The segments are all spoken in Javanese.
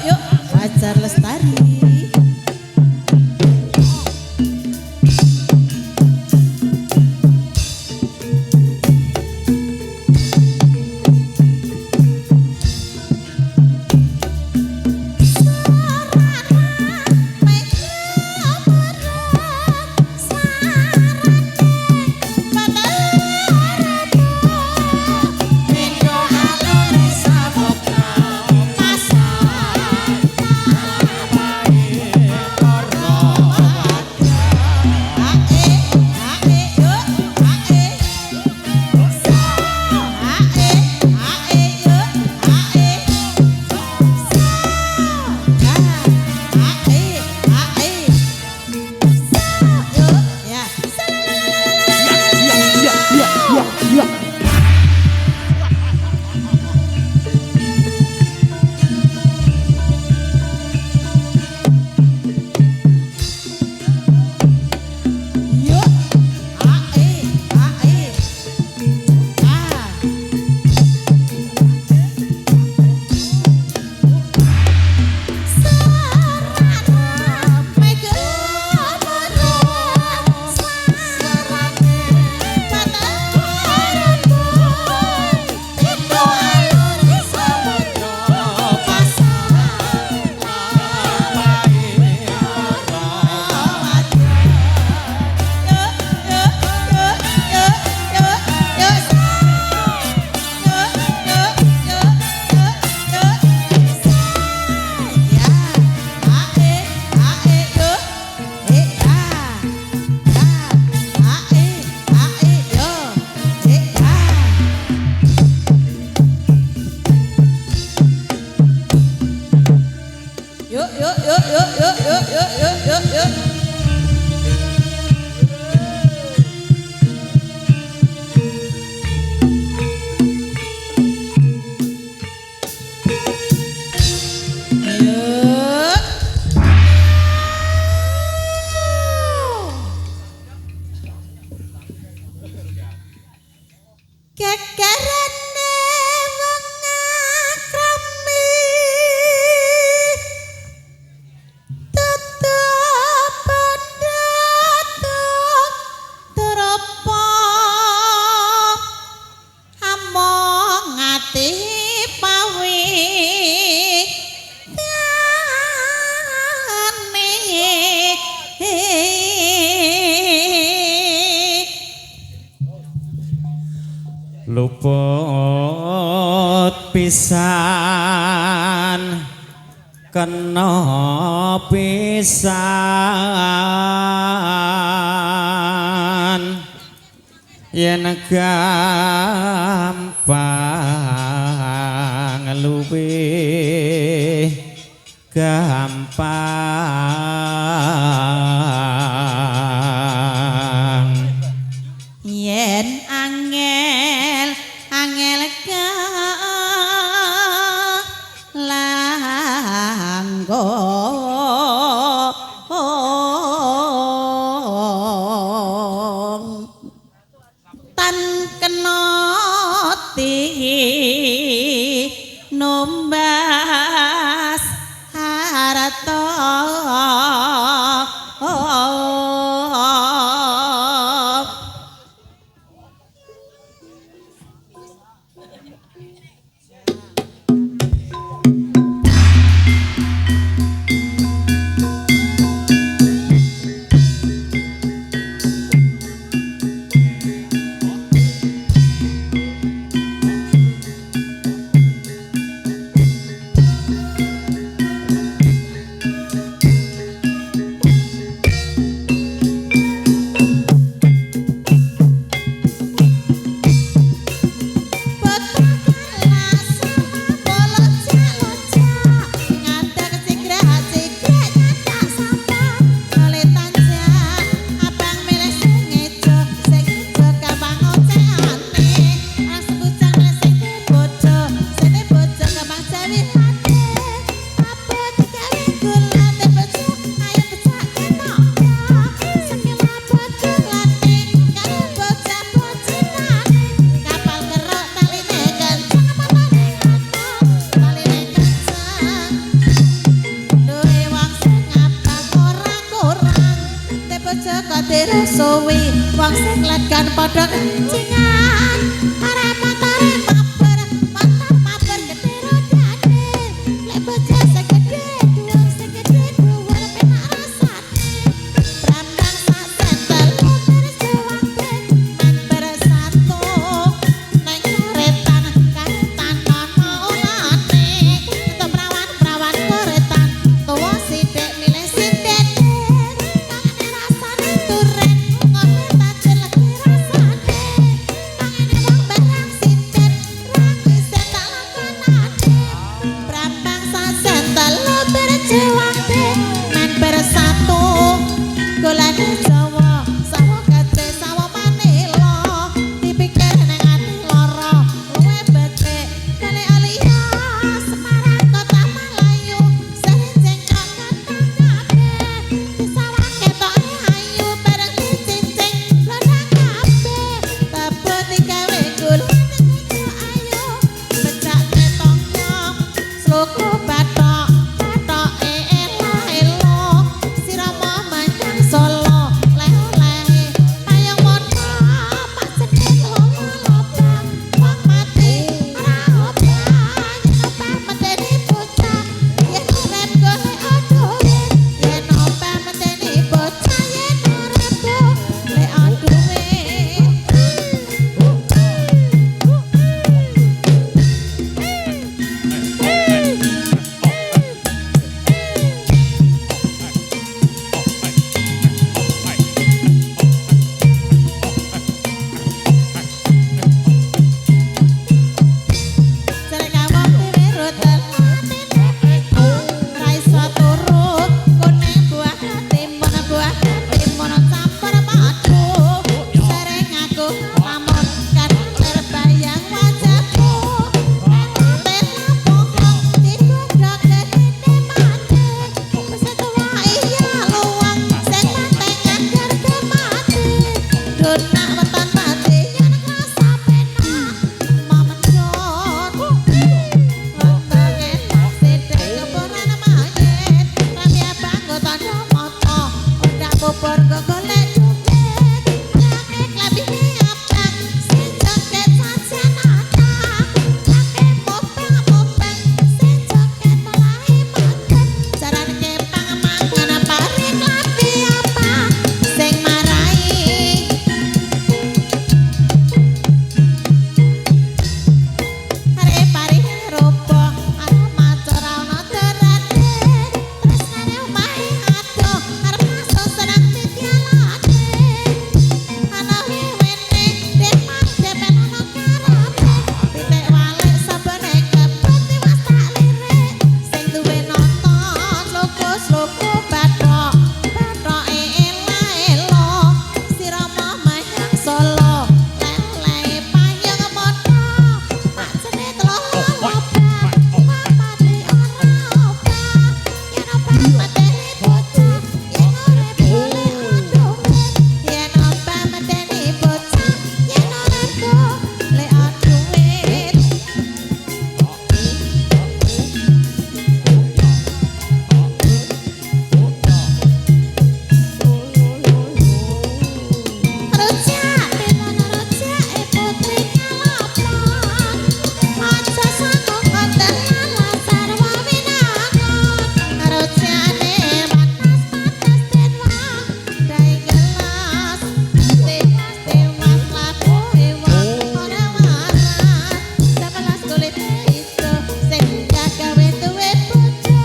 yuk Fajar Lestari. Luput pisan kena pisan yen gampang luwih gampang yen angel angel langgo tan kenoti nombas harata kodir suwi wong sing legan padha kencingan arep motore mabar motor mabar gedhe rodane lek bocah sing gedhe dhuwur sing gedhe dhuwur penak rasane brambang sak sentel terus jawabke mabar satu neng karetan karetan ana ulane untuk perawan-perawan karetan tuwa sithik milih sithik kangane rasane duren ngono tajel lagi rasane kangane wong barang sithik ra bisa tak lakonane brambang sasen telu berjuangke men bersatu golane Jawa sawo kece sawo manila dipikir nang ati lara luwe becik kale alia Semarang kota Melayu sering kok katangake disawang ketoke ayu bareng dicincing lodang kabeh tebut digawe gulane ayu becak ketong nyong sluku bathok bathoke elo-elo sirama manjang Solo leh-lehe payung mono mak sedhek lobang wong mati ora obah yen opeh medeni bocah yen urip golek duit yen opeh medeni bocah yen urip golek Cerek awak dhewe telati iku ra iso turu kuning buah timun campur madu sering aku lamun kan terbayang wajahmu nek lampung digodhog gedene mati wis tuwa iya luwang sing mantengan garga mati donak weton mati yen rasa penak mamenjon Lantangen sedek keburan mayit Rami abang tanda moto Undak bubur golek duit Laki klebini abang Sing joget sajen anak Laki mubeng-mubeng Sing joget melahi makan Jaran kepang mangan pari klebi abang Sing marai Arep pari roboh arep macul ra ono derane tresnane omahe adoh arep masuk seneng didialake ana wiwene demang depel ono karepe pitik walik sabene kebet tiwas tak lirik sing duwe nonton sluku bathok bathoke ela-elo sirama manjang Solo leh-lehe payung mono mak jenenge telung lobang mati ora obah yen obah medeni bocah yen urip golek duit yen obah medeni bocah yen urip golek duit Rujak pinon rujake putri nyalopon aja sanggup kontenan lasar wawinangon rujane panas-panas den wong dai gelas tiwas labuhe wong ora waras 11 kulit ijo sing gawe duwe bojo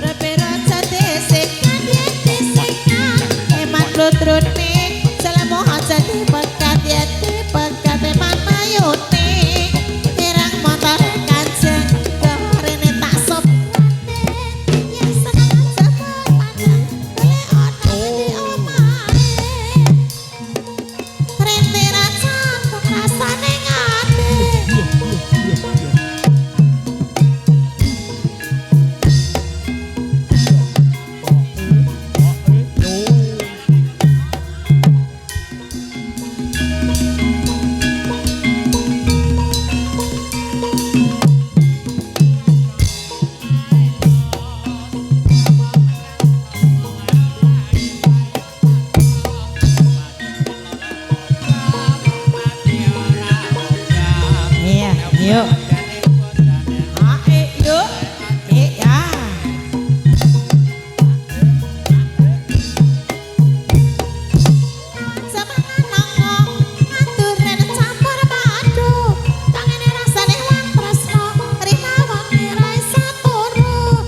Repera jati sekan eman lutrune selemo aja dipekat ya dipekat eman mayune irang motor kanceng gorene tak sopirane yen seneng aja padang golek ono di omahe rene ra cantuk rasane ngade yuk. Yuk. Ya. Semangat nongong, aturan campur padu, tangene rasane wong tresno, rina wengi ra isa turu.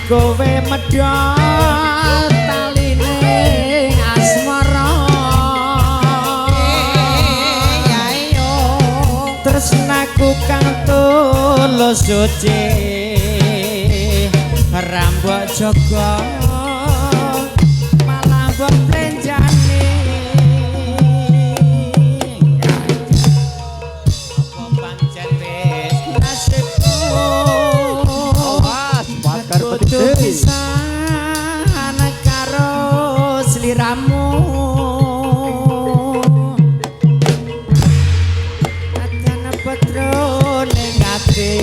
Kowe medhot taline asmara ya yo tresnaku kang tulus suci rambut jaga malah mbok plenjane apa pancen wis nasibku kudu pisan karo sliramu adana petro ning ati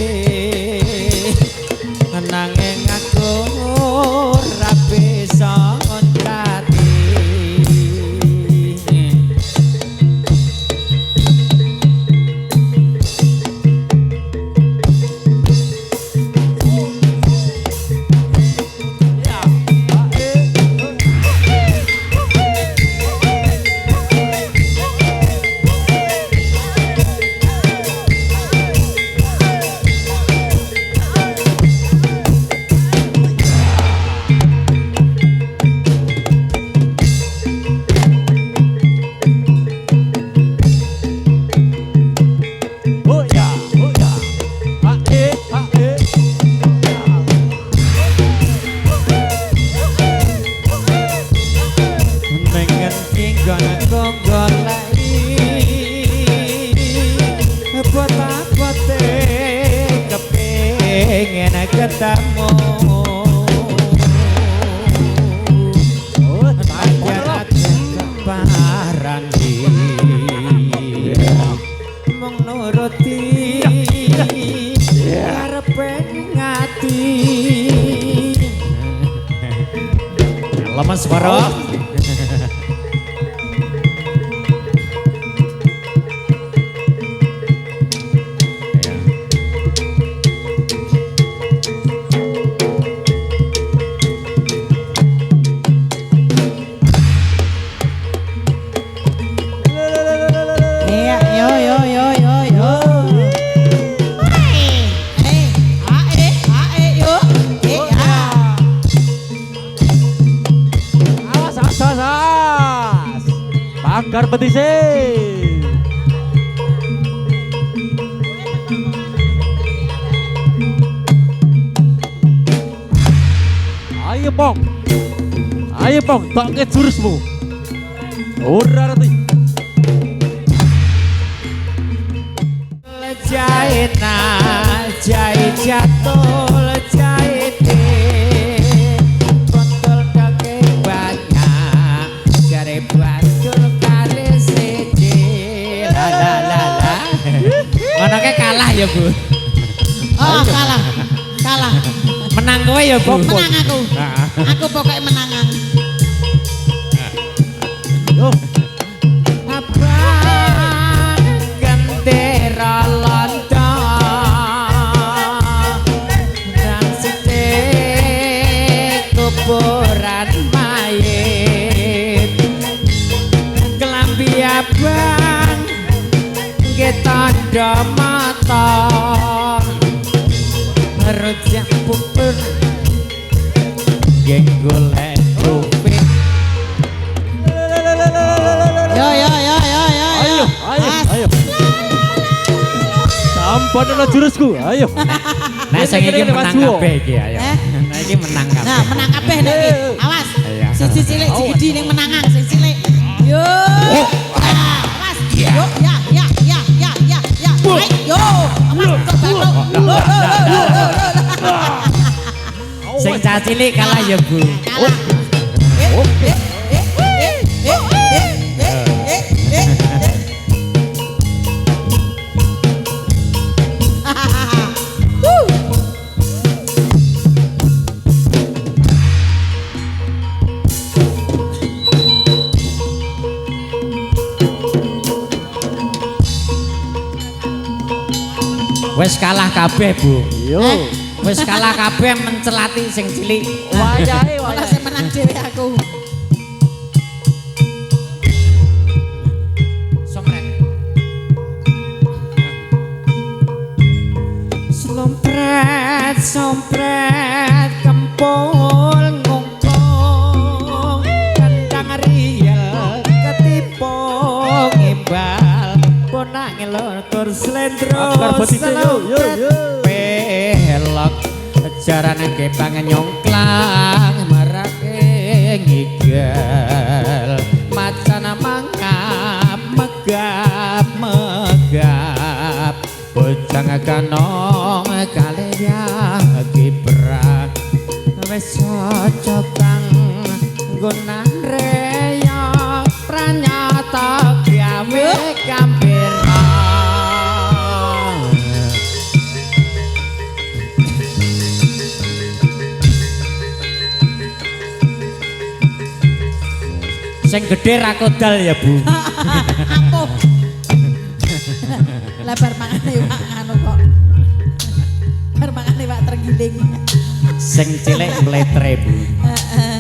nanging aku ora bisa ngontrati ketemu keparan mung nuruti karepe ngati lemes para Bakar betise. Ayo pong, tak ke jurusmu. Ora ngerti. Jahit jahit jatuh jahit botol daging banyak jare bacul kali siji la ngono ke kalah ya Bu. Oh kalah Menang kowe ya Bu. menang aku pokoknya menang Yo. Abang gentera lontong dan sitik kuburan mayit kelambi abang ngetanda mata rujak pupur geng golek rupik Ayo. Sampun ana jurusku. Ayo. Nah sing iki menang kabeh iki ayo. Nah iki menang kabeh. nah menang kabeh nek iki awas siji cilik Cikidi ning menangan sing cilik yo awas yo ya Yo, Sing cah cilik kalah ya, Bu. kalah. Wis kalah kabeh, Bu. Yo. Wis kalah kabeh mencelati sing cilik. Wayahe Ora wayahe. sing menang dhewe aku. Somret. Slompret, sompret, kempul ngungkung, kandang riel, ketipung imbal, ponak ngelor tur slendro, Akbar botite, yo. pelok, jarane kepang nyongklang, marake ngigel, macan mangap, megap, megap, bocang kanong kalya kibrak, wis cocok kang gunan reya, pranyata gawe kampira. Sing gedhe ra kodal ya, Bu. Ampuh. Lebar mangane Pak anu kok. Bar mangane Pak tergiling. Sing cilik mletre, Bu. Heeh.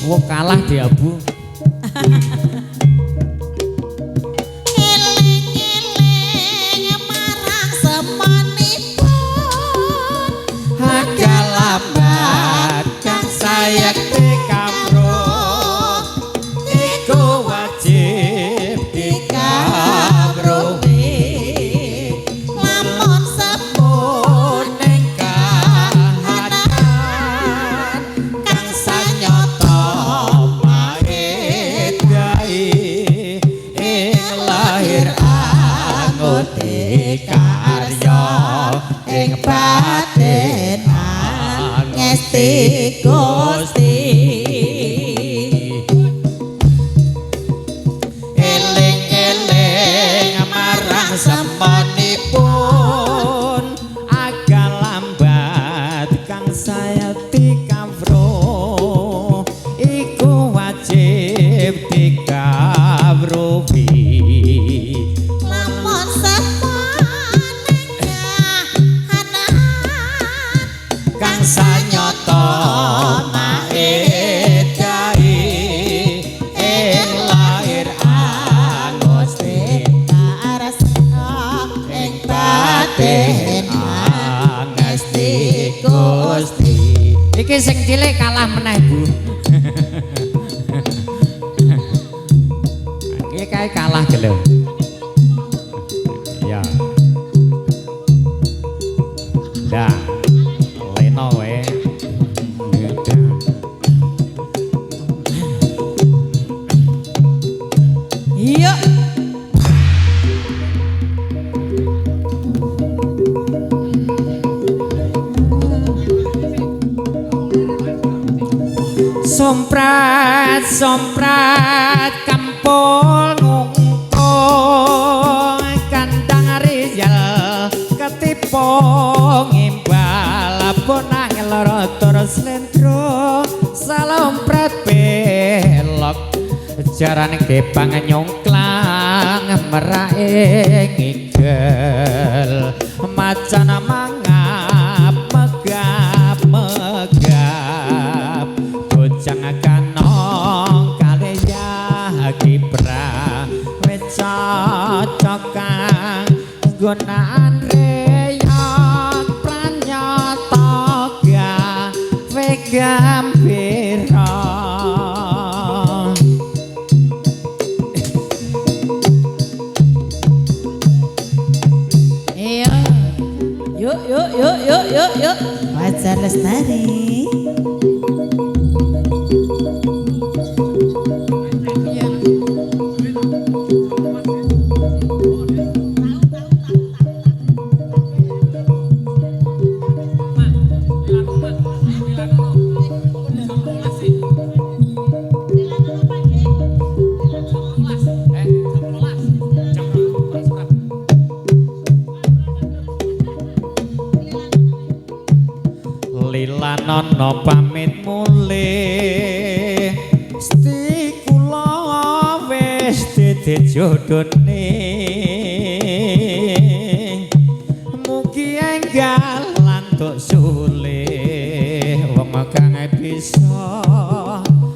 Wong kalah dia, Bu. Eling-eling marang semanipun. Agak lambat kan saya kamro, iku wajib dikabruhi. Lamun sepun Ning kahanan kang sanyata maedai, ing lahir anggoti karya, ing batin ngesti Gusti. eling-eling marang semonipun, agak lambat kang saya dikawruh, iku wajib dikawruhi. Lamun sepun kahanan Kang sanyata maedai, ing lahir angusti, karasa ing batin ngesti Gusti. Iki sing cilik kalah meneh, Bu. Iki kae kalah gelo. Ya. Dah. Leno wae. Iya. Somprat, somprat, kampul ngungkung, kandang riel, ketipung imbal, ponang loro tur slendro, salomprat belok, jarane kepang nyongklang, merake ngigel, macan mangap, megap, megap, bocang kanong kalya kibra, wis cocok kang gunaan reyak, pranyata gawe gambira. Iya. Yuk. Pacar Lestari. ana pamit mulih Gusti kula wis dadi jodhone mugi enggal lantuk sulih wong kang bisa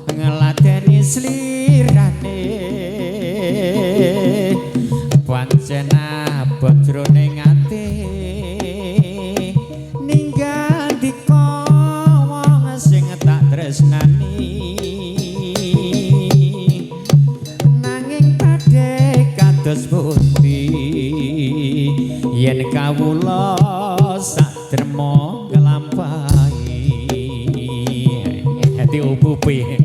ngladeni slirane pancen bojrone ngati ninggal dikawang sing tak tresnani nanging padhe kados pundi yen kawula satrema nglampahi ati upupi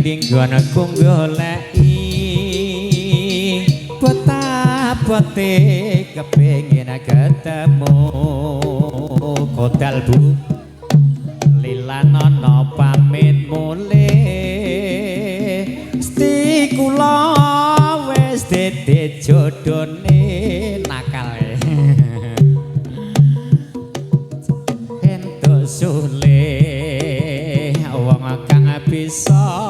Nggon aku goleki bote kepengin ketemu kodal bu lilan ana pamit mulih Gusti kula wis dadi jodhone nakal entuk sulih wong kang bisa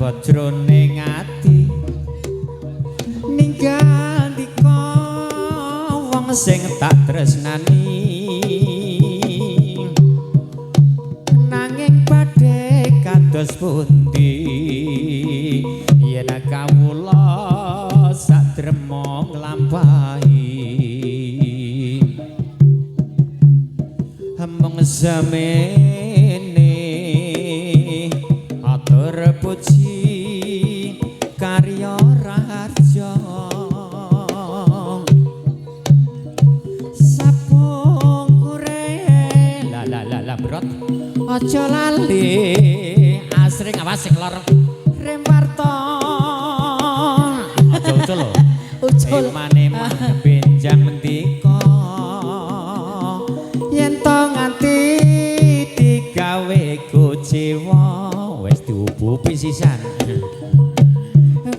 bojrone ngati ninggal dikawang sing tak tresnani nanging padhe kados pundi yen kawula satrema nglampahi mung samene atur puji karya raharja sapungkure la brot aja lali asring awas sing lor remparto aja ucul lho ucul mane benjang mendika yen to nganti digawe kuciwa wis diubupi sisan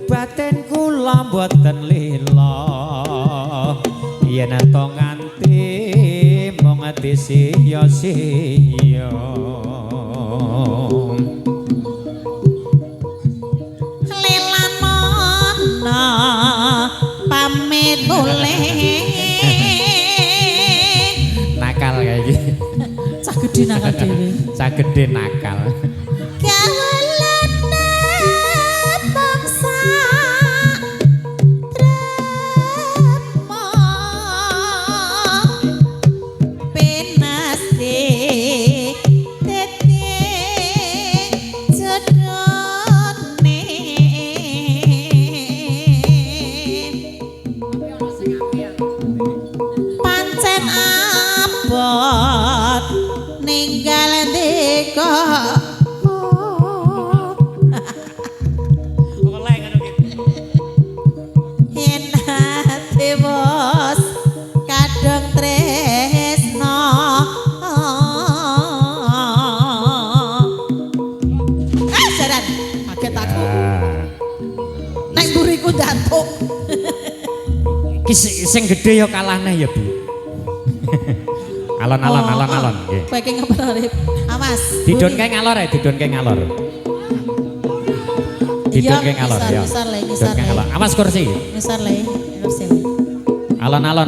batin kula mboten lila yen to nganti mung disiya-siya lelan ana pamit mulih nakal kayak iki cah gedhe nakal dhewe cah gedhe nakal sing gedhe ya kalahne ya Bu. Alon-alon nggih. Kowe iki ngeprarip. Awas. Didonke ngalor ya, didonke ngalor. Didonke ngalor ya. Ngisor le. Awas kursi. Ngisor le, kursi. Alon-alon.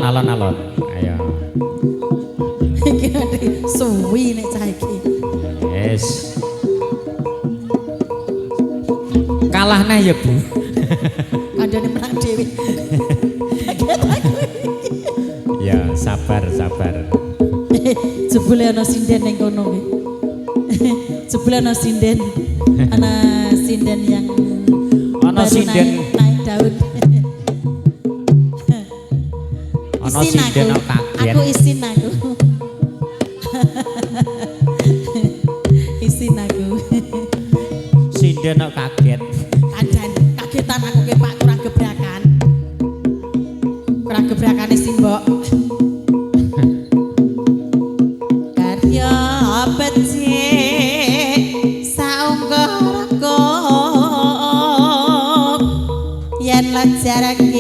Ayo. Iki nanti suwi nek cah iki. Yes. kalah nah ya Bu. Kandhane menang dhewe. Kaget aku. Ya sabar sabar. Jebule ana sinden ning kono kuwi. Jebule ana sinden. Ana sinden yang Ana baru sinden. naik daun. Ana Isin sinden aku. kaget. Aku isin aku. Isin aku. Sinden kok kaget. Kandan kagetan aku ke Pak kurang gebrakan. Kurang gebrakan isin, Mbok. Karya becik saungga rekop yen lajarake